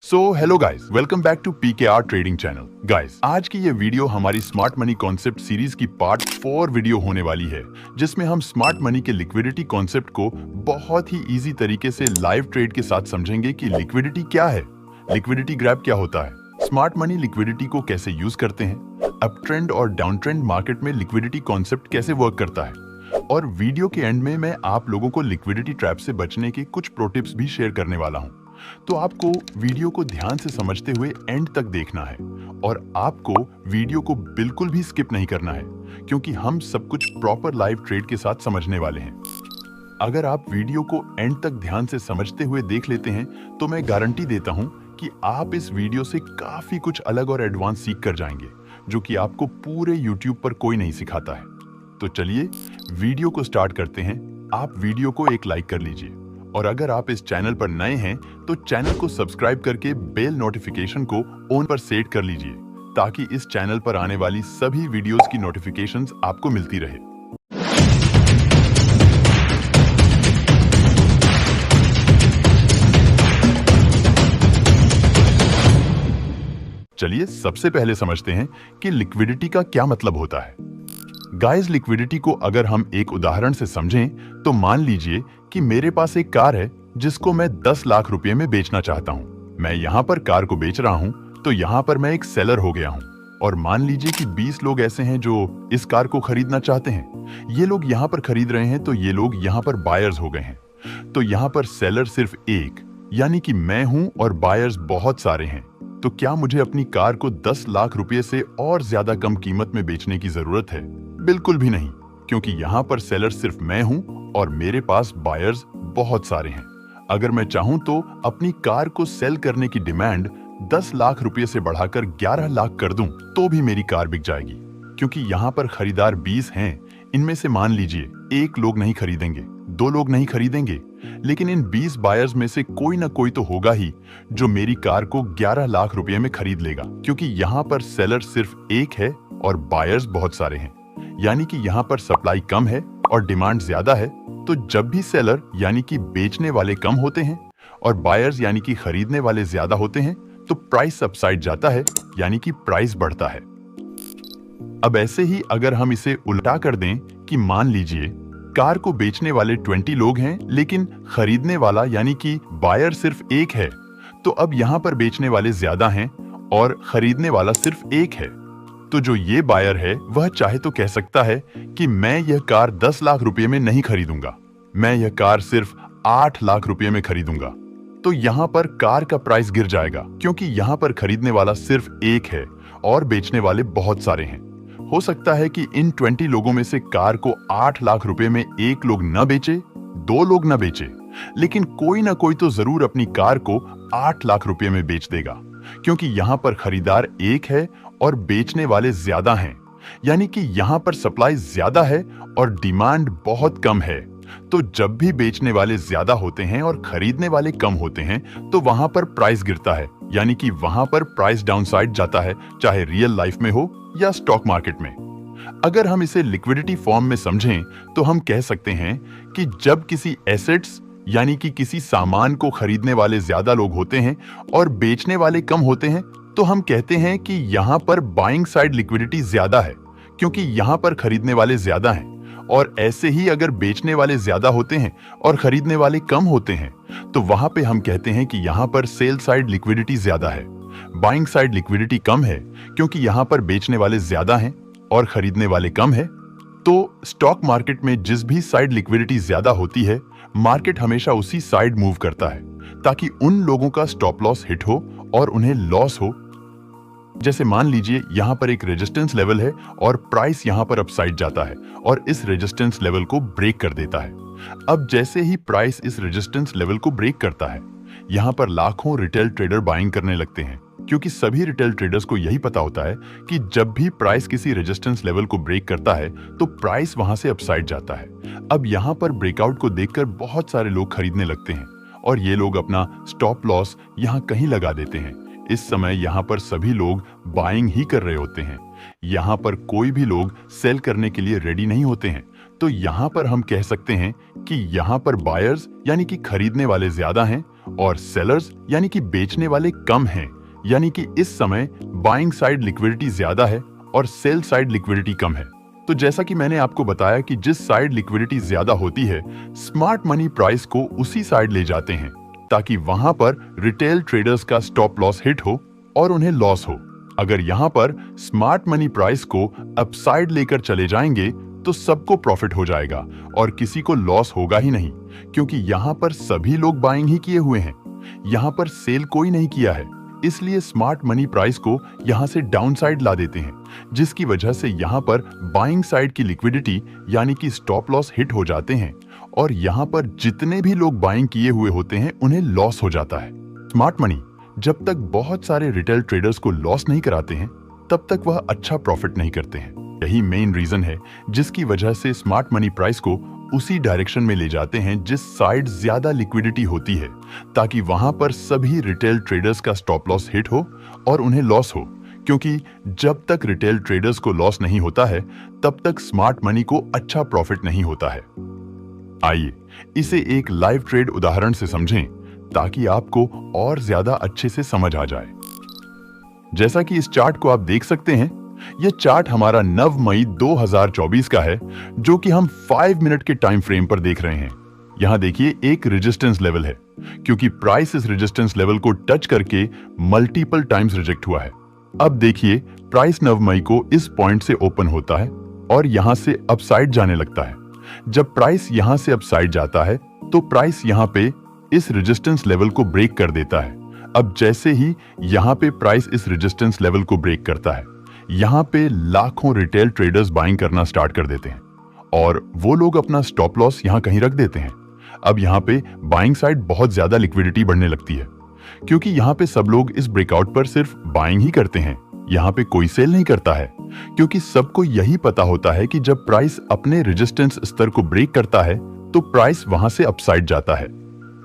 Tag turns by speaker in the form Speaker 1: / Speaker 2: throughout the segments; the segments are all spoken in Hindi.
Speaker 1: So hello guys, welcome back to PKR trading channel. Guys, आज की ये वीडियो हमारी स्मार्ट मनी कॉन्सेप्ट सीरीज की पार्ट 4 वीडियो होने वाली है, जिसमें हम स्मार्ट मनी के लिक्विडिटी कॉन्सेप्ट को बहुत ही इजी तरीके से लाइव ट्रेड के साथ समझेंगे कि लिक्विडिटी क्या है, लिक्विडिटी ग्रैब क्या होता है, स्मार्ट मनी लिक्विडिटी को कैसे यूज करते हैं, अप ट्रेंड और डाउन ट्रेंड मार्केट में लिक्विडिटी कॉन्सेप्ट कैसे वर्क करता है, और वीडियो के एंड में मैं आप लोगों को लिक्विडिटी ट्रैप से बचने के कुछ प्रो टिप्स भी शेयर करने वाला हूं। तो आपको वीडियो को ध्यान से समझते हुए एंड तक देखना है और आपको वीडियो को बिल्कुल भी स्किप नहीं करना है, क्योंकि हम सब कुछ प्रॉपर लाइव ट्रेड के साथ समझने वाले हैं। अगर आप वीडियो को एंड तक ध्यान से समझते हुए देख लेते हैं तो मैं गारंटी देता हूं कि आप इस वीडियो से काफी कुछ अलग और एडवांस सीख कर जाएंगे, जो कि आपको पूरे YouTube पर कोई नहीं सिखाता है। तो चलिए वीडियो को स्टार्ट करते हैं। आप वीडियो को एक लाइक कर लीजिए, और अगर आप इस चैनल पर नए हैं तो चैनल को सब्सक्राइब करके बेल नोटिफिकेशन को ऑन पर सेट कर लीजिए, ताकि इस चैनल पर आने वाली सभी वीडियोस की नोटिफिकेशंस आपको मिलती रहे। चलिए सबसे पहले समझते हैं कि लिक्विडिटी का क्या मतलब होता है। गाइस, लिक्विडिटी को अगर हम एक उदाहरण से समझें तो मान लीजिए कि मेरे पास एक कार है जिसको मैं 10 लाख रुपए में बेचना चाहता हूं। मैं यहां पर कार को बेच रहा हूं, तो यहां पर मैं एक सेलर हो गया हूं, और मान लीजिए कि 20 लोग ऐसे हैं जो इस कार को खरीदना चाहते हैं। ये लोग यहां पर खरीद रहे हैं, तो ये लोग यहां पर बायर्स हो गए हैं। तो यहां पर सेलर सिर्फ एक, यानी कि मैं हूं, और बायर्स बहुत सारे हैं। तो क्या मुझे अपनी कार को 10 लाख रुपए से और ज्यादा कम कीमत में बेचने की जरूरत है? बिल्कुल भी नहीं, क्योंकि यहाँ पर सेलर सिर्फ मैं हूँ और मेरे पास बायर्स बहुत सारे हैं। अगर मैं चाहूँ तो अपनी कार को सेल करने की डिमांड 10 लाख रुपए से बढ़ाकर 11 लाख कर दूं, तो भी मेरी कार बिक जाएगी, क्योंकि यहाँ पर खरीदार 20 हैं। इनमें से मान लीजिए 1 लोग नहीं खरीदेंगे, 2 लोग नहीं खरीदेंगे, लेकिन इन 20 बायर्स में से कोई ना कोई तो होगा ही जो मेरी कार को 11 लाख रुपए में खरीद लेगा, क्योंकि यहाँ पर सेलर सिर्फ एक है और बायर्स बहुत सारे हैं। यानी कि यहाँ पर सप्लाई कम है और डिमांड ज्यादा है। तो जब भी सेलर यानी कि बेचने वाले कम होते हैं और बायर्स यानी कि खरीदने वाले ज्यादा होते हैं, तो प्राइस अपसाइड जाता है, यानी कि प्राइस बढ़ता है। अब ऐसे ही अगर हम इसे उल्टा कर दें कि मान लीजिए कार को बेचने वाले 20 लोग हैं, लेकिन खरीदने वाला यानी कि बायर सिर्फ एक है, तो अब यहाँ पर बेचने वाले ज्यादा हैं और खरीदने वाला सिर्फ एक है। तो जो ये बायर है वह चाहे तो कह सकता है कि मैं यह कार 10 लाख रुपए में नहीं खरीदूंगा, मैं यह कार सिर्फ 8 लाख रुपए में खरीदूंगा। तो यहाँ पर कार का प्राइस गिर जाएगा, क्योंकि यहाँ पर खरीदने वाला सिर्फ एक है और बेचने वाले बहुत सारे हैं। हो सकता है कि इन 20 लोगों में से कार को 8 लाख रुपए में 1 लोग न बेचे, 2 लोग न बेचे, लेकिन कोई ना कोई तो जरूर अपनी कार को 8 लाख रुपए में बेच देगा, क्योंकि यहाँ पर खरीदार एक है और बेचने वाले ज्यादा हैं। यानी कि यहाँ पर सप्लाई ज्यादा है और डिमांड बहुत कम है। तो जब भी बेचने वाले ज्यादा होते हैं और खरीदने वाले कम होते हैं, तो वहां पर प्राइस गिरता है, यानी कि वहां पर प्राइस डाउनसाइड जाता है, चाहे रियल लाइफ में हो या स्टॉक मार्केट में। अगर हम इसे लिक्विडिटी फॉर्म में समझें तो हम कह सकते हैं कि जब किसी एसेट्स यानी कि किसी सामान को खरीदने वाले ज्यादा लोग होते हैं और बेचने वाले कम होते हैं, तो हम कहते हैं कि यहाँ पर बाइंग साइड लिक्विडिटी ज्यादा है, क्योंकि यहाँ पर खरीदने वाले ज्यादा हैं। और ऐसे ही अगर बेचने वाले ज्यादा होते हैं और खरीदने वाले कम होते हैं, तो वहां पे हम कहते हैं कि यहाँ पर सेल साइड लिक्विडिटी ज्यादा है, बाइंग साइड लिक्विडिटी कम है, क्योंकि यहाँ पर बेचने वाले ज्यादा हैं और खरीदने वाले कम है। तो स्टॉक मार्केट में जिस भी साइड लिक्विडिटी ज्यादा होती है, मार्केट हमेशा उसी साइड मूव करता है, ताकि उन लोगों का स्टॉप लॉस हिट हो और उन्हें लॉस हो। जैसे मान लीजिए यहाँ पर एक रेजिस्टेंस लेवल है और प्राइस यहाँ पर अपसाइड जाता है और इस रेजिस्टेंस लेवल को ब्रेक कर देता है। अब जैसे ही प्राइस इस रेजिस्टेंस लेवल को ब्रेक करता है, यहाँ पर लाखों रिटेल ट्रेडर बाइंग करने लगते हैं, क्योंकि सभी रिटेल ट्रेडर्स को यही पता होता है कि जब भी प्राइस किसी रेजिस्टेंस लेवल को ब्रेक करता है तो प्राइस वहां से अपसाइड जाता है। अब यहाँ पर ब्रेकआउट को देखकर बहुत सारे लोग खरीदने लगते हैं और ये लोग अपना स्टॉप लॉस यहाँ कहीं लगा देते हैं। इस समय यहाँ पर सभी लोग बाइंग ही कर रहे होते हैं, यहाँ पर कोई भी लोग सेल करने के लिए रेडी नहीं होते हैं। तो यहाँ पर हम कह सकते हैं कि यहाँ पर बायर्स यानी कि खरीदने वाले ज्यादा हैं और सेलर्स यानी कि बेचने वाले कम हैं, यानी कि इस समय बाइंग साइड लिक्विडिटी ज्यादा है और सेल साइड लिक्विडिटी कम है। तो जैसा कि मैंने आपको बताया कि जिस साइड लिक्विडिटी ज्यादा होती है, स्मार्ट मनी प्राइस को उसी साइड ले जाते हैं ताकि वहां पर रिटेल ट्रेडर्स का स्टॉप लॉस हिट हो और उन्हें लॉस हो। अगर यहां पर स्मार्ट मनी प्राइस को अपसाइड लेकर चले जाएंगे तो सबको प्रॉफिट हो जाएगा और किसी को लॉस होगा ही नहीं, क्योंकि यहां पर सभी लोग बाइंग ही किए हुए हैं। यहां पर सेल कोई नहीं किया है, इसलिए स्मार्ट मनी प्राइस को यहां से डाउन साइड ला देते हैं, जिसकी वजह से यहां पर बाइंग साइड की लिक्विडिटी यानी कि स्टॉप लॉस हिट हो जाते हैं और यहां पर जितने भी लोग बाइंग किए हुए होते हैं उन्हें लॉस हो जाता है। स्मार्ट मनी जब तक बहुत सारे रिटेल ट्रेडर्स को लॉस नहीं कराते हैं तब तक वह अच्छा प्रॉफिट नहीं करते हैं। यही मेन रीजन है जिसकी वजह से स्मार्ट मनी प्राइस को उसी डायरेक्शन में ले जाते हैं जिस साइड ज्यादा लिक्विडिटी होती है, ताकि वहां पर सभी रिटेल ट्रेडर्स का स्टॉप लॉस हिट हो और उन्हें लॉस हो, क्योंकि जब तक रिटेल ट्रेडर्स को लॉस नहीं होता है तब तक स्मार्ट मनी को अच्छा प्रॉफिट नहीं होता है। आइए इसे एक लाइव ट्रेड उदाहरण से समझें ताकि आपको और ज्यादा अच्छे से समझ आ जाए। जैसा कि इस चार्ट को आप देख सकते हैं, यह चार्ट हमारा 9 मई 2024 का है, जो कि हम 5 मिनट के टाइम फ्रेम पर देख रहे हैं। यहां देखिए एक रेजिस्टेंस लेवल है, क्योंकि प्राइस इस रेजिस्टेंस लेवल को टच करके मल्टीपल टाइम्स रिजेक्ट हुआ है। अब देखिए प्राइस 9 मई को इस पॉइंट से ओपन होता है और यहां से अपसाइड जाने लगता है। जब प्राइस यहां से अपसाइड जाता है तो प्राइस यहां पे इस रेजिस्टेंस लेवल को ब्रेक कर देता है। अब जैसे ही यहां पे प्राइस इस रेजिस्टेंस लेवल को ब्रेक करता है, यहां पे लाखों रिटेल ट्रेडर्स बाइंग करना स्टार्ट कर देते हैं और वो लोग अपना स्टॉप लॉस यहां कहीं रख देते हैं। अब यहां पे बाइंग साइड बहुत ज्यादा लिक्विडिटी बढ़ने लगती है, क्योंकि यहां पे सब लोग इस ब्रेकआउट पर सिर्फ बाइंग ही करते हैं, यहां पे कोई सेल नहीं करता है, क्योंकि सबको यही पता होता है कि जब प्राइस अपने रेजिस्टेंस स्तर को ब्रेक करता है तो प्राइस वहां से अपसाइड जाता है।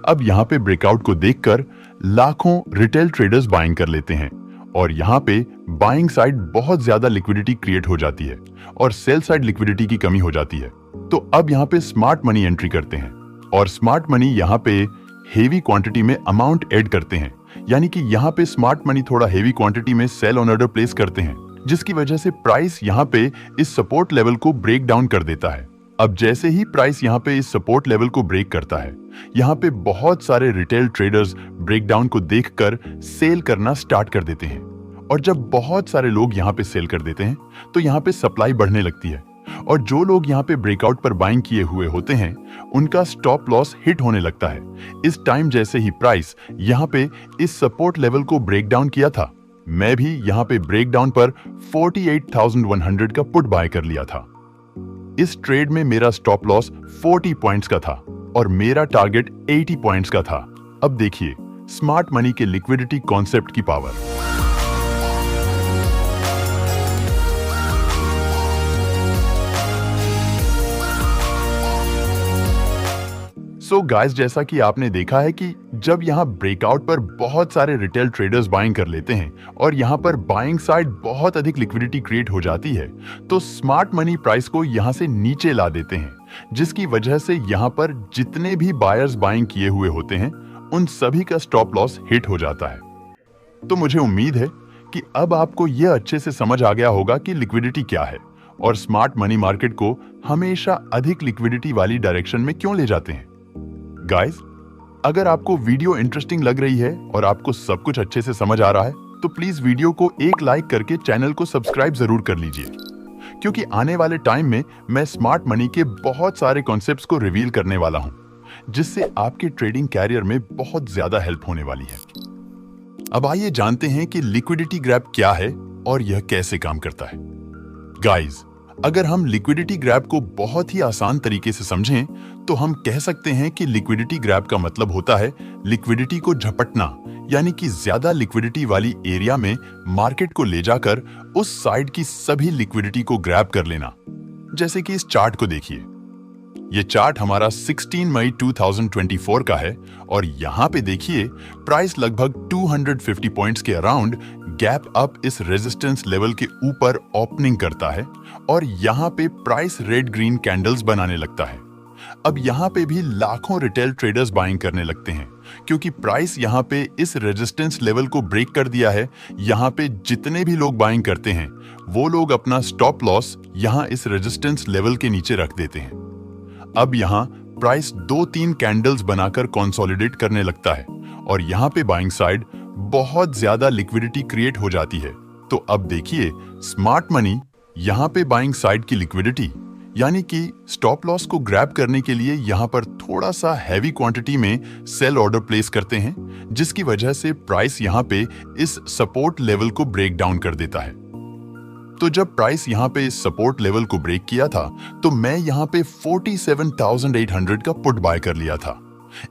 Speaker 1: अब यहां पे ब्रेकआउट को देखकर लाखों रिटेल ट्रेडर्स बाइंग कर लेते हैं और यहां पे बाइंग साइड बहुत ज्यादा लिक्विडिटी क्रिएट हो जाती है और सेल साइड लिक्विडिटी की कमी हो जाती है। तो अब यहां पे स्मार्ट मनी एंट्री करते हैं और स्मार्ट मनी यहां पे हेवी क्वांटिटी में अमाउंट ऐड करते हैं, यानी कि यहां पे स्मार्ट मनी थोड़ा हेवी क्वांटिटी में सेल ऑन ऑर्डर प्लेस करते हैं, जिसकी वजह से प्राइस यहां पे इस सपोर्ट लेवल को ब्रेक डाउन कर देता है। अब जैसे ही प्राइस यहां पे इस सपोर्ट लेवल को ब्रेक करता है, यहां पे बहुत सारे रिटेल ट्रेडर्स ब्रेकडाउन को देखकर सेल करना स्टार्ट कर देते हैं और जब बहुत सारे लोग यहां पे सेल कर देते हैं तो यहां पे सप्लाई बढ़ने लगती है और जो लोग यहां पे ब्रेकआउट पर बाइंग किए हुए होते हैं उनका स्टॉप लॉस हिट होने लगता है। इस टाइम जैसे ही प्राइस यहां पे इस सपोर्ट लेवल को ब्रेक डाउन किया था, मैं भी यहां पे ब्रेक डाउन पर 48,100 का पुट बाय कर लिया था। इस ट्रेड में मेरा स्टॉप लॉस 40 पॉइंट्स का था और मेरा टारगेट 80 पॉइंट्स का था। अब देखिए स्मार्ट मनी के लिक्विडिटी कॉन्सेप्ट की पावर। सो गाइस, जैसा कि आपने देखा है कि जब यहां ब्रेकआउट पर बहुत सारे रिटेल ट्रेडर्स बाइंग कर लेते हैं और यहां पर बाइंग साइड बहुत अधिक लिक्विडिटी क्रिएट हो जाती है, तो स्मार्ट मनी प्राइस को यहां से नीचे ला देते हैं, जिसकी वजह से यहां पर जितने भी बायर्स बाइंग किए हुए होते हैं उन सभी का स्टॉप लॉस हिट हो जाता है। तो मुझे उम्मीद है कि अब आपको यह अच्छे से समझ आ गया होगा कि लिक्विडिटी क्या है और स्मार्ट मनी मार्केट को हमेशा अधिक लिक्विडिटी वाली डायरेक्शन में क्यों ले जाते हैं। गाइस, अगर आपको वीडियो इंटरेस्टिंग लग रही है और आपको सब कुछ अच्छे से समझ आ रहा है तो प्लीज वीडियो को एक लाइक करके चैनल को सब्सक्राइब जरूर कर लीजिए, क्योंकि आने वाले टाइम में मैं स्मार्ट मनी के बहुत सारे कॉन्सेप्ट्स को रिवील करने वाला हूं, जिससे आपके ट्रेडिंग कैरियर में बहुत ज्यादा हेल्प होने वाली है। अब आइए जानते हैं कि लिक्विडिटी ग्रैब क्या है और यह कैसे काम करता है। गाइस, अगर हम लिक्विडिटी ग्रैब को बहुत ही आसान तरीके से समझें तो हम कह सकते हैं कि लिक्विडिटी ग्रैब का मतलब होता है लिक्विडिटी को झपटना, यानी कि ज्यादा लिक्विडिटी वाली एरिया में मार्केट को ले जाकर उस साइड की सभी लिक्विडिटी को ग्रैब कर लेना। जैसे कि इस चार्ट को देखिए, ये चार्ट हमारा 16 मई 2024 का है और यहाँ पे देखिए प्राइस लगभग 250 पॉइंट्स के अराउंड गैप अप इस रेजिस्टेंस लेवल के ऊपर ओपनिंग करता है और यहाँ पे प्राइस रेड ग्रीन कैंडल्स बनाने लगता है। अब यहाँ पे भी लाखों रिटेल ट्रेडर्स बाइंग करने लगते हैं क्योंकि प्राइस यहाँ पे इस रेजिस्टेंस लेवल को ब्रेक कर दिया है। यहाँ पे जितने भी लोग बाइंग करते हैं वो लोग अपना स्टॉप लॉस यहाँ इस रेजिस्टेंस लेवल के नीचे रख देते हैं। अब यहाँ प्राइस 2-3 कैंडल्स बनाकर कंसोलिडेट करने लगता है और यहाँ पे बाइंग साइड बहुत ज्यादा लिक्विडिटी क्रिएट हो जाती है। तो अब देखिए स्मार्ट मनी यहाँ पे बाइंग साइड की लिक्विडिटी यानी कि स्टॉप लॉस को ग्रैब करने के लिए यहाँ पर थोड़ा सा हैवी क्वांटिटी में सेल ऑर्डर प्लेस करते हैं, जिसकी वजह से प्राइस यहाँ पे इस सपोर्ट लेवल को ब्रेक डाउन कर देता है। तो जब प्राइस यहाँ पे इस सपोर्ट लेवल को ब्रेक किया था तो मैं यहाँ पे 47,800 का पुट बाय कर लिया था।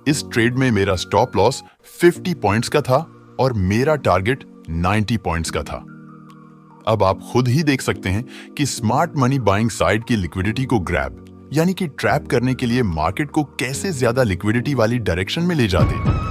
Speaker 1: इस ट्रेड में मेरा स्टॉप लॉस 50 पॉइंट्स का था और मेरा टारगेट 90 पॉइंट्स का था। अब आप खुद ही देख सकते हैं कि स्मार्ट मनी बाइंग साइड की लिक्विडिटी को ग्रैब यानी कि ट्रैप करने के लिए मार्केट को कैसे ज्यादा लिक्विडिटी वाली डायरेक्शन में ले जाते हैं।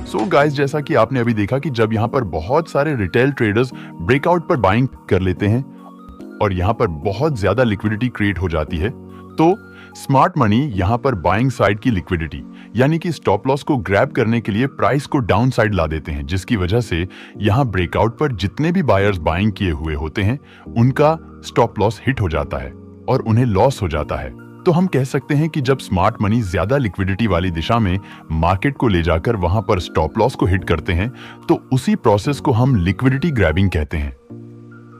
Speaker 1: सो गाइस, जैसा कि आपने अभी देखा कि जब यहाँ पर बहुत सारे रिटेल ट्रेडर्स ब्रेकआउट पर बाइंग कर लेते हैं और यहाँ पर बहुत ज्यादा लिक्विडिटी क्रिएट हो जाती है, तो स्मार्ट मनी यहाँ पर बाइंग साइड की लिक्विडिटी यानी कि स्टॉप लॉस को ग्रैब करने के लिए प्राइस को डाउन साइड ला देते हैं, जिसकी वजह से यहाँ ब्रेकआउट पर जितने भी बायर्स बाइंग किए हुए होते हैं उनका स्टॉप लॉस हिट हो जाता है और उन्हें लॉस हो जाता है। तो हम कह सकते हैं कि जब स्मार्ट मनी ज्यादा लिक्विडिटी वाली दिशा में मार्केट को ले जाकर वहां पर स्टॉप लॉस को हिट करते हैं तो उसी प्रोसेस को हम लिक्विडिटी ग्रैबिंग कहते हैं।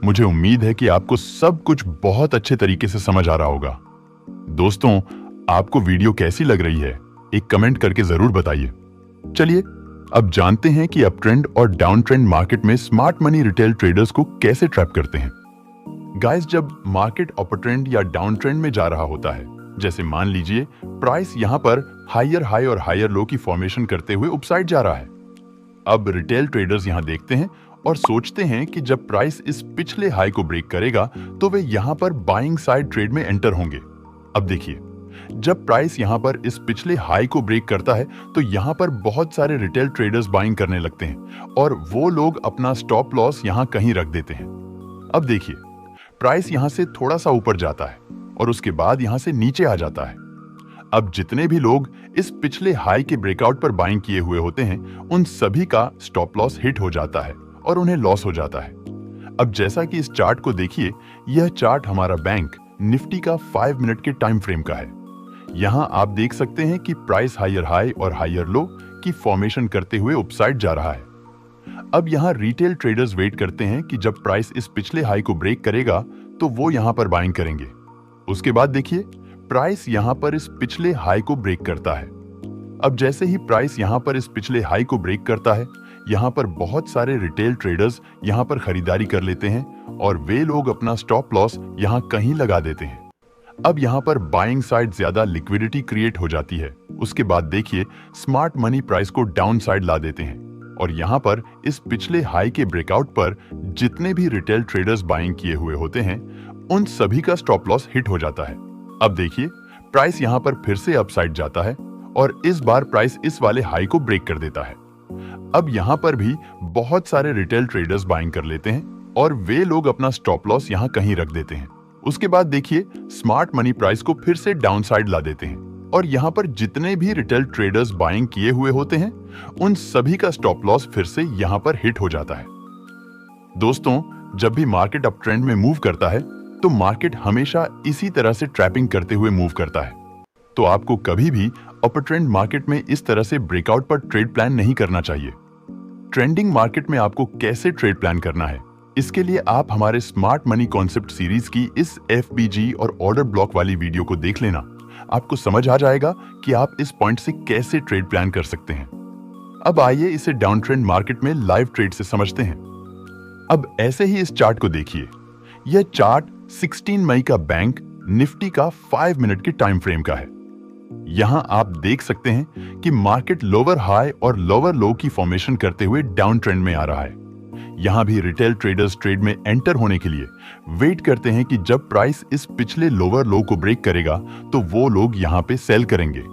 Speaker 1: मुझे उम्मीद है कि आपको सब कुछ बहुत अच्छे तरीके से समझ आ रहा होगा। दोस्तों, आपको वीडियो कैसी लग रही है एक कमेंट करके जरूर बताइए। चलिए अब जानते हैं कि अप ट्रेंड और डाउन ट्रेंड मार्केट में स्मार्ट मनी रिटेल ट्रेडर्स को कैसे ट्रैप करते हैं। गाइस, जब मार्केट अपर ट्रेंड या डाउन ट्रेंड में जा रहा होता है, जैसे मान लीजिए प्राइस यहां पर हायर हाई और हायर लो की फॉर्मेशन करते हुए अपसाइड जा रहा है। अब रिटेल ट्रेडर्स यहां देखते हैं और सोचते हैं कि जब प्राइस इस पिछले हाई को ब्रेक करेगा तो वे यहां पर बाइंग साइड ट्रेड में एंटर होंगे। अब देखिए, जब प्राइस यहां पर इस पिछले हाई को ब्रेक करता है तो यहां पर बहुत सारे रिटेल ट्रेडर्स बाइंग करने लगते हैं और वो लोग अपना स्टॉप लॉस यहां कहीं रख देते हैं। अब देखिए, प्राइस यहां से थोड़ा सा ऊपर जाता है और उसके बाद यहां से नीचे आ जाता है। अब जितने भी लोग इस पिछले हाई के ब्रेकआउट पर बाइंग किए हुए होते हैं उन सभी का स्टॉप लॉस हिट हो जाता है और उन्हें लॉस हो जाता है। अब जैसा कि इस चार्ट को देखिए, यह चार्ट हमारा बैंक निफ्टी का 5 मिनट के टाइम फ्रेम का है। यहां आप देख सकते हैं कि प्राइस हायर हाई और हायर लो की फॉर्मेशन करते हुए अपसाइड जा रहा है। अब यहां रिटेल ट्रेडर्स वेट करते हैं कि जब प्राइस इस पिछले हाई को ब्रेक करेगा तो वो यहां पर बाइंग करेंगे। उसके बाद देखिए, प्राइस यहां पर इस पिछले हाई को ब्रेक करता है। अब जैसे ही प्राइस यहां पर इस पिछले हाई को ब्रेक करता है, यहां पर बहुत सारे रिटेल ट्रेडर्स यहां पर खरीदारी कर लेते हैं और वे लोग अपना स्टॉप लॉस यहां कहीं लगा देते हैं। अब यहां पर बाइंग साइड ज्यादा लिक्विडिटी क्रिएट हो जाती है। उसके बाद देखिए, स्मार्ट मनी प्राइस को डाउन साइड ला देते हैं और यहां पर इस पिछले हाई के ब्रेकआउट पर जितने भी रिटेल ट्रेडर्स बाइंग किए हुए होते हैं उन सभी का स्टॉप लॉस हिट हो जाता है। अब देखिए, प्राइस यहां पर फिर से अपसाइड जाता है और इस बार प्राइस इस वाले हाई को ब्रेक कर देता है। अब यहां पर भी बहुत सारे रिटेल ट्रेडर्स बाइंग कर लेते हैं और वे लोग अपना स्टॉप लॉस यहां कहीं रख देते हैं। उसके बाद देखिए, स्मार्ट मनी प्राइस को फिर से डाउन साइड ला देते हैं और यहां पर जितने भी रिटेल ट्रेडर्स बाइंग किए हुए होते हैं उन सभी का स्टॉप लॉस फिर से यहां पर हिट हो जाता है। दोस्तों, जब भी मार्केट अप ट्रेंड में मूव करता है तो मार्केट हमेशा इसी तरह से ट्रैपिंग करते हुए मूव करता है। तो आपको कभी भी अपर ट्रेंड मार्केट में इस तरह से ब्रेकआउट पर ट्रेड प्लान नहीं करना चाहिए। ट्रेंडिंग मार्केट में आपको कैसे ट्रेड प्लान करना है, इसके लिए आप हमारे स्मार्ट मनी कॉन्सेप्ट सीरीज की इस FBG और ऑर्डर ब्लॉक वाली वीडियो को देख लेना। आपको समझ आ जाएगा कि आप इस पॉइंट से कैसे ट्रेड प्लान कर सकते हैं। अब आइए इसे डाउन ट्रेंड मार्केट में लाइव ट्रेड से समझते हैं। अब ऐसे ही इस चार्ट को देखिए। यह चार्ट 16 मई का बैंक निफ्टी का 5 मिनट के टाइम फ्रेम का है। यहां आप देख सकते हैं कि मार्केट लोअर हाई और लोअर लो की फॉर्मेशन करते हुए डाउन ट्रेंड में आ रहा है। यहाँ भी रिटेल ट्रेडर्स ट्रेड में एंटर होने के लिए वेट करते हैं कि जब प्राइस इस पिछले लोअर लो को ब्रेक करेगा तो वो लोग यहाँ पे सेल करेंगे।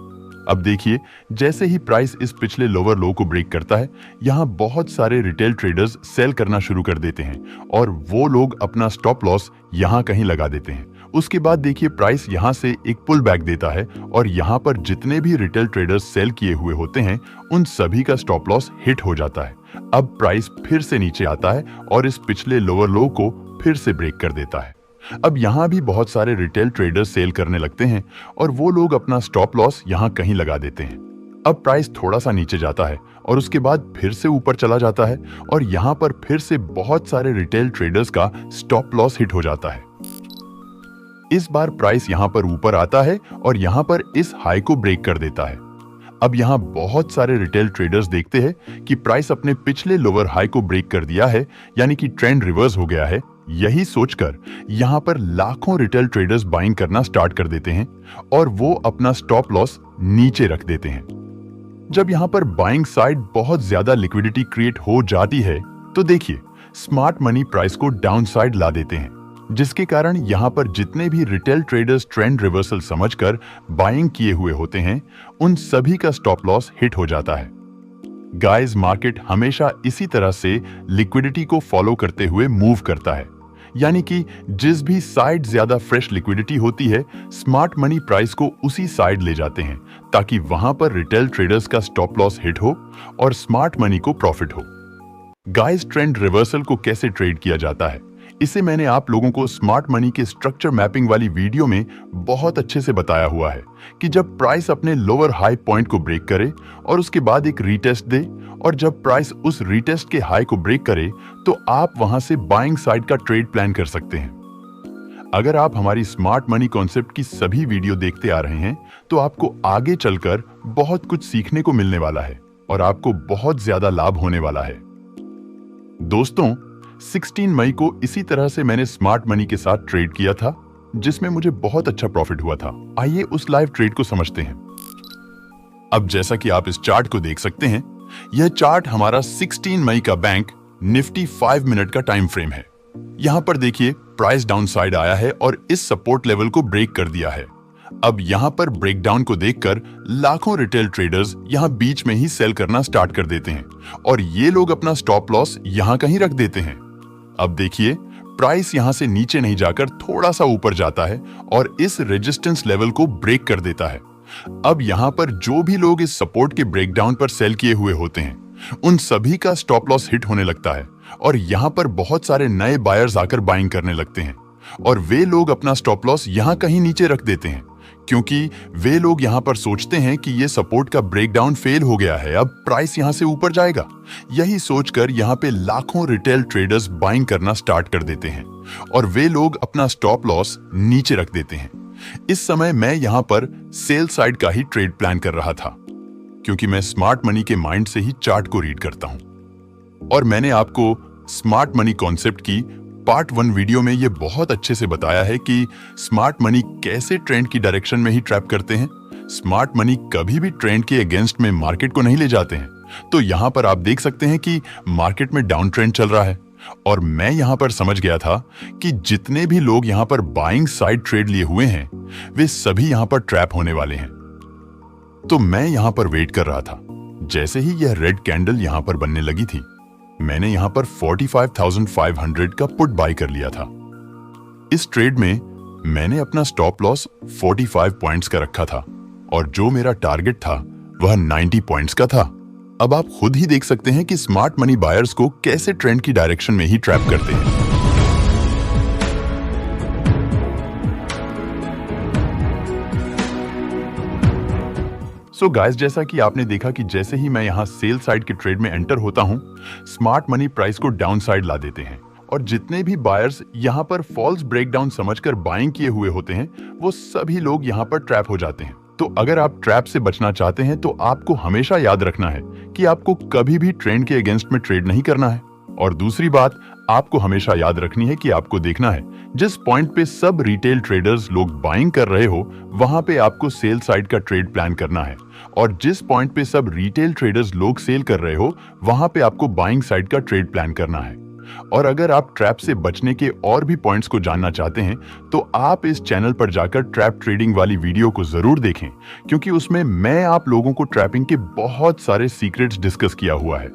Speaker 1: अब देखिए, जैसे ही प्राइस इस पिछले लोअर लो को ब्रेक करता है, यहाँ बहुत सारे रिटेल ट्रेडर्स सेल करना शुरू कर देते हैं और वो लोग अपना स्टॉप लॉस यहाँ कहीं लगा देते हैं। उसके बाद देखिए, प्राइस यहाँ से एक पुल बैक देता है और यहाँ पर जितने भी रिटेल ट्रेडर्स सेल किए हुए होते हैं उन सभी का स्टॉप लॉस हिट हो जाता है। अब प्राइस फिर से नीचे आता है और इस पिछले लोअर लो को फिर से ब्रेक कर देता है। अब यहाँ भी बहुत सारे रिटेल ट्रेडर्स सेल करने लगते हैं और वो लोग अपना स्टॉप लॉस यहाँ कहीं लगा देते हैं। अब प्राइस थोड़ा सा नीचे जाता है और उसके बाद फिर से ऊपर चला जाता है और यहाँ पर फिर से बहुत सारे रिटेल ट्रेडर्स का स्टॉप लॉस हिट हो जाता है। इस बार प्राइस यहाँ पर ऊपर आता है और यहाँ पर इस हाई को ब्रेक कर देता है। अब यहाँ बहुत सारे रिटेल ट्रेडर्स देखते हैं कि प्राइस अपने पिछले लोअर हाई को ब्रेक कर दिया है, यानी कि ट्रेंड रिवर्स हो गया है। यही सोचकर यहाँ पर लाखों रिटेल ट्रेडर्स बाइंग करना स्टार्ट कर देते हैं और वो अपना स्टॉप लॉस नीचे रख देते हैं। जब यहाँ पर बाइंग साइड बहुत ज्यादा लिक्विडिटी क्रिएट हो जाती है तो देखिए, स्मार्ट मनी प्राइस को डाउन साइड ला देते हैं, जिसके कारण यहाँ पर जितने भी रिटेल ट्रेडर्स ट्रेंड रिवर्सल समझकर बाइंग किए हुए होते हैं उन सभी का स्टॉप लॉस हिट हो जाता है। गाइस, मार्केट हमेशा इसी तरह से लिक्विडिटी को फॉलो करते हुए मूव करता है, यानी कि जिस भी साइड ज्यादा फ्रेश लिक्विडिटी होती है, स्मार्ट मनी प्राइस को उसी साइड ले जाते हैं ताकि वहां पर रिटेल ट्रेडर्स का स्टॉप लॉस हिट हो और स्मार्ट मनी को प्रॉफिट हो। गाइस, ट्रेंड रिवर्सल को कैसे ट्रेड किया जाता है, इसे मैंने आप लोगों को स्मार्ट मनी के स्ट्रक्चर मैपिंग वाली वीडियो में बहुत अच्छे से बताया हुआ है कि जब प्राइस अपने लोअर हाई पॉइंट को ब्रेक करे और उसके बाद एक रीटेस्ट दे और जब प्राइस उस रीटेस्ट के हाई को ब्रेक करे तो आप वहां से बाइंग साइड का ट्रेड प्लान कर सकते हैं। अगर आप हमारी स्मार्ट मनी कॉन्सेप्ट की सभी वीडियो देखते आ रहे हैं तो आपको आगे चलकर बहुत कुछ सीखने को मिलने वाला है और आपको बहुत ज्यादा लाभ होने वाला है। दोस्तों, 16 मई को इसी तरह से मैंने स्मार्ट मनी के साथ ट्रेड किया था, जिसमें मुझे बहुत अच्छा प्रॉफिट हुआ था। आइए उस लाइव ट्रेड को समझते हैं। अब जैसा कि आप इस चार्ट को देख सकते हैं, यह चार्ट हमारा 16 मई का बैंक निफ्टी 5 मिनट का टाइम फ्रेम है। यहां पर देखिए, प्राइस डाउन साइड आया है और इस सपोर्ट लेवल को ब्रेक कर दिया है। अब यहां पर ब्रेकडाउन को देखकर लाखों रिटेल ट्रेडर्स यहां बीच में ही सेल करना स्टार्ट कर देते हैं और ये लोग अपना स्टॉप लॉस यहां कहीं रख देते हैं। अब देखिए, प्राइस यहां से नीचे नहीं जाकर थोड़ा सा ऊपर जाता है और इस रेजिस्टेंस लेवल को ब्रेक कर देता है। अब यहां पर जो भी लोग इस सपोर्ट के ब्रेकडाउन पर सेल किए हुए होते हैं उन सभी का स्टॉप लॉस हिट होने लगता है और यहां पर बहुत सारे नए बायर्स आकर बाइंग करने लगते हैं और वे लोग अपना स्टॉप लॉस यहां कहीं नीचे रख देते हैं, क्योंकि वे लोग यहां पर सोचते हैं कि ये सपोर्ट का ब्रेकडाउन फेल हो गया है, अब प्राइस यहां से ऊपर जाएगा। यही सोचकर यहां पे लाखों रिटेल ट्रेडर्स बाइंग करना स्टार्ट कर देते हैं और वे लोग अपना स्टॉप लॉस नीचे रख देते हैं। इस समय मैं यहां पर सेल साइड का ही ट्रेड प्लान कर रहा था, क्योंकि मैं स्मार्ट मनी के माइंड से ही चार्ट को रीड करता हूं और मैंने आपको स्मार्ट मनी कॉन्सेप्ट की पार्ट 1 वीडियो में ये बहुत अच्छे से बताया है कि स्मार्ट मनी कैसे ट्रेंड की डायरेक्शन में ही ट्रैप करते हैं। स्मार्ट मनी कभी भी ट्रेंड के अगेंस्ट में मार्केट को नहीं ले जाते हैं। तो यहां पर आप देख सकते हैं कि मार्केट में डाउन ट्रेंड चल रहा है और मैं यहां पर समझ गया था कि जितने भी लोग यहां पर बाइंग साइड ट्रेड लिए हुए हैं वे सभी यहां पर ट्रैप होने वाले हैं। तो मैं यहां पर वेट कर रहा था। जैसे ही यह रेड कैंडल यहां पर बनने लगी थी, मैंने यहां पर 45,500 का पुट बाय कर लिया था। इस ट्रेड में मैंने अपना स्टॉप लॉस 45 पॉइंट्स का रखा था और जो मेरा टारगेट था वह 90 पॉइंट्स का था। अब आप खुद ही देख सकते हैं कि स्मार्ट मनी बायर्स को कैसे ट्रेंड की डायरेक्शन में ही ट्रैप करते हैं। सो गाइस, जैसा कि आपने देखा कि जैसे ही मैं यहां सेल साइड के ट्रेड में एंटर होता हूं, स्मार्ट मनी प्राइस को डाउन साइड ला देते हैं और जितने भी बायर्स यहां पर फॉल्स ब्रेकडाउन समझकर बाइंग किए हुए होते हैं वो सभी लोग यहां पर ट्रैप हो जाते हैं। तो अगर आप ट्रैप से बचना चाहते हैं तो आपको हमेशा याद रखना है कि आपको कभी भी ट्रेंड के अगेंस्ट में ट्रेड नहीं करना है। और दूसरी बात आपको हमेशा याद रखनी है कि आपको देखना है जिस पॉइंट पे सब रिटेल ट्रेडर्स लोग बाइंग कर रहे हो वहां पे आपको सेल साइड का ट्रेड प्लान करना है और जिस पॉइंट पे सब रिटेल ट्रेडर्स लोग सेल कर रहे हो वहां पे आपको बाइंग साइड का ट्रेड प्लान करना है। और अगर आप ट्रैप से बचने के और भी पॉइंट्स को जानना चाहते हैं तो आप इस चैनल पर जाकर ट्रैप ट्रेडिंग वाली वीडियो को जरूर देखें, क्योंकि उसमें मैं आप लोगों को ट्रैपिंग के बहुत सारे सीक्रेट्स डिस्कस किया हुआ है।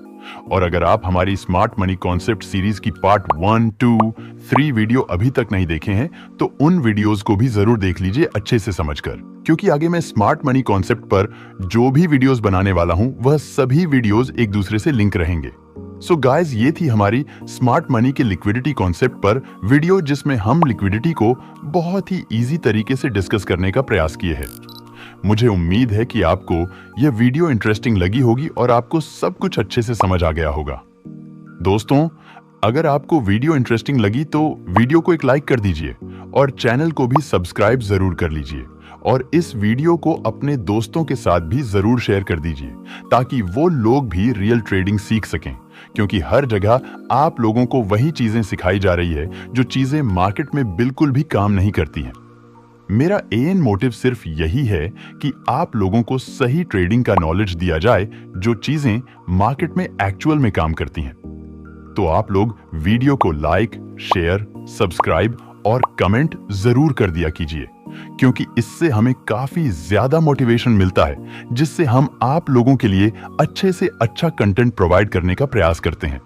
Speaker 1: और अगर आप हमारी स्मार्ट मनी कॉन्सेप्ट सीरीज की पार्ट 1, 2, 3 वीडियो अभी तक नहीं देखे हैं तो उन वीडियोस को भी जरूर देख लीजिए अच्छे से समझकर, क्योंकि आगे मैं स्मार्ट मनी कॉन्सेप्ट पर जो भी वीडियोस बनाने वाला हूं वह सभी वीडियोस एक दूसरे से लिंक रहेंगे। सो गाइस, ये थी हमारी स्मार्ट मनी के लिक्विडिटी कॉन्सेप्ट पर वीडियो, जिसमें हम लिक्विडिटी को बहुत ही इजी तरीके से डिस्कस करने का प्रयास किए हैं। मुझे उम्मीद है कि आपको यह वीडियो इंटरेस्टिंग लगी होगी और आपको सब कुछ अच्छे से समझ आ गया होगा। दोस्तों, अगर आपको वीडियो इंटरेस्टिंग लगी तो वीडियो को एक लाइक कर दीजिए और चैनल को भी सब्सक्राइब जरूर कर लीजिए और इस वीडियो को अपने दोस्तों के साथ भी जरूर शेयर कर दीजिए ताकि वो लोग भी रियल ट्रेडिंग सीख सकें, क्योंकि हर जगह आप लोगों को वही चीजें सिखाई जा रही है जो चीजें मार्केट में बिल्कुल भी काम नहीं करती हैं। मेरा एन मोटिव सिर्फ यही है कि आप लोगों को सही ट्रेडिंग का नॉलेज दिया जाए जो चीजें मार्केट में एक्चुअल में काम करती हैं। तो आप लोग वीडियो को लाइक, शेयर, सब्सक्राइब और कमेंट जरूर कर दिया कीजिए, क्योंकि इससे हमें काफी ज्यादा मोटिवेशन मिलता है, जिससे हम आप लोगों के लिए अच्छे से अच्छा कंटेंट प्रोवाइड करने का प्रयास करते हैं।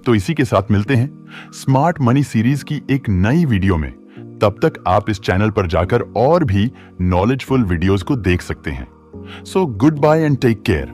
Speaker 1: तो इसी के साथ मिलते हैं स्मार्ट मनी सीरीज की एक नई वीडियो में। तब तक आप इस चैनल पर जाकर और भी नॉलेजफुल वीडियोस को देख सकते हैं। So goodbye and take care.